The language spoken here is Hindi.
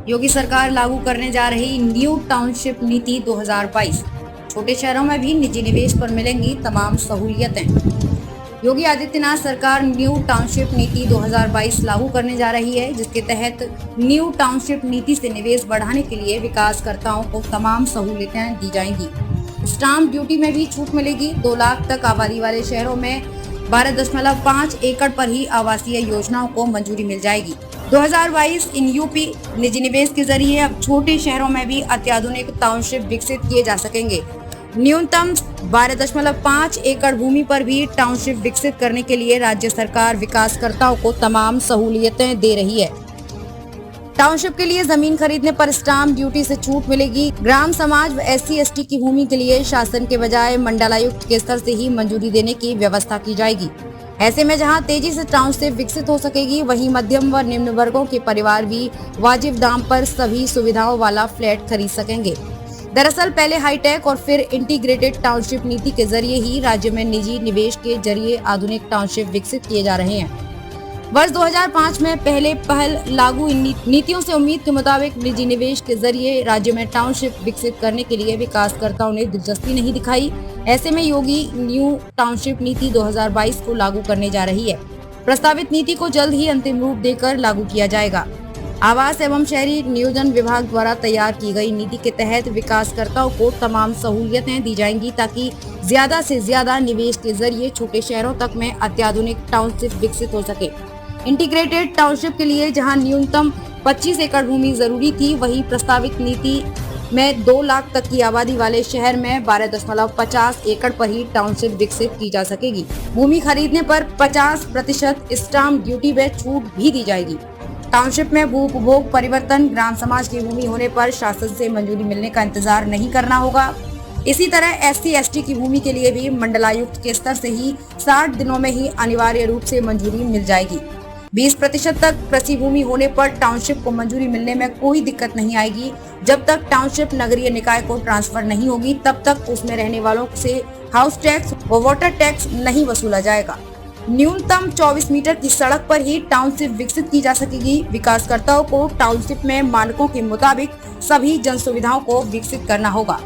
योगी सरकार लागू करने जा रही न्यू टाउनशिप नीति 2022। छोटे शहरों में भी निजी निवेश पर मिलेंगी तमाम सहूलियतें। योगी आदित्यनाथ सरकार न्यू टाउनशिप नीति 2022 लागू करने जा रही है, जिसके तहत न्यू टाउनशिप नीति से निवेश बढ़ाने के लिए विकासकर्ताओं को तमाम सहूलियतें दी जाएंगी। स्टाम्प ड्यूटी में भी छूट मिलेगी। 2 लाख तक आबादी वाले शहरों में 12.5 एकड़ पर ही आवासीय योजनाओं को मंजूरी मिल जाएगी। 2022 इन यूपी निजी निवेश के जरिए अब छोटे शहरों में भी अत्याधुनिक टाउनशिप विकसित किए जा सकेंगे। न्यूनतम 12.5 एकड़ भूमि पर भी टाउनशिप विकसित करने के लिए राज्य सरकार विकासकर्ताओं को तमाम सहूलियतें दे रही है। टाउनशिप के लिए जमीन खरीदने पर स्टाम्प ड्यूटी से छूट मिलेगी। ग्राम समाज व SC/ST की भूमि के लिए शासन के बजाय मंडलायुक्त के स्तर से ही मंजूरी देने की व्यवस्था की जाएगी। ऐसे में जहां तेजी से टाउनशिप विकसित हो सकेगी, वहीं मध्यम व निम्न वर्गों के परिवार भी वाजिब दाम पर सभी सुविधाओं वाला फ्लैट खरीद सकेंगे। दरअसल पहले हाईटेक और फिर इंटीग्रेटेड टाउनशिप नीति के जरिए ही राज्य में निजी निवेश के जरिए आधुनिक टाउनशिप विकसित किए जा रहे हैं। वर्ष 2005 में पहले पहल लागू इन नीतियों से उम्मीद के मुताबिक निजी निवेश के जरिए राज्य में टाउनशिप विकसित करने के लिए विकासकर्ताओं ने दिलचस्पी नहीं दिखाई। ऐसे में योगी न्यू टाउनशिप नीति 2022 को लागू करने जा रही है। प्रस्तावित नीति को जल्द ही अंतिम रूप देकर लागू किया जाएगा। आवास एवं शहरी नियोजन विभाग द्वारा तैयार की गई नीति के तहत विकासकर्ताओं को तमाम सहूलियतें दी जाएंगी, ताकि ज्यादा से ज्यादा निवेश के जरिए छोटे शहरों तक में अत्याधुनिक टाउनशिप विकसित हो सके। इंटीग्रेटेड टाउनशिप के लिए जहां न्यूनतम 25 एकड़ भूमि जरूरी थी, वहीं प्रस्तावित नीति में 2 लाख तक की आबादी वाले शहर में 12.50 एकड़ पर ही टाउनशिप विकसित की जा सकेगी। भूमि खरीदने पर 50% स्टाम्प ड्यूटी व छूट भी दी जाएगी। टाउनशिप में भू उपभोग परिवर्तन ग्राम समाज की भूमि होने पर शासन से मंजूरी मिलने का इंतजार नहीं करना होगा। इसी तरह SC/ST की भूमि के लिए भी मंडलायुक्त के स्तर से ही 60 दिनों में ही अनिवार्य रूप से मंजूरी मिल जाएगी। 20% तक कृषि भूमि होने पर टाउनशिप को मंजूरी मिलने में कोई दिक्कत नहीं आएगी। जब तक टाउनशिप नगरीय निकाय को ट्रांसफर नहीं होगी, तब तक उसमें रहने वालों से हाउस टैक्स व वाटर टैक्स नहीं वसूला जाएगा। न्यूनतम 24 मीटर की सड़क पर ही टाउनशिप विकसित की जा सकेगी। विकासकर्ताओं को टाउनशिप में मानकों के मुताबिक सभी जन सुविधाओं को विकसित करना होगा।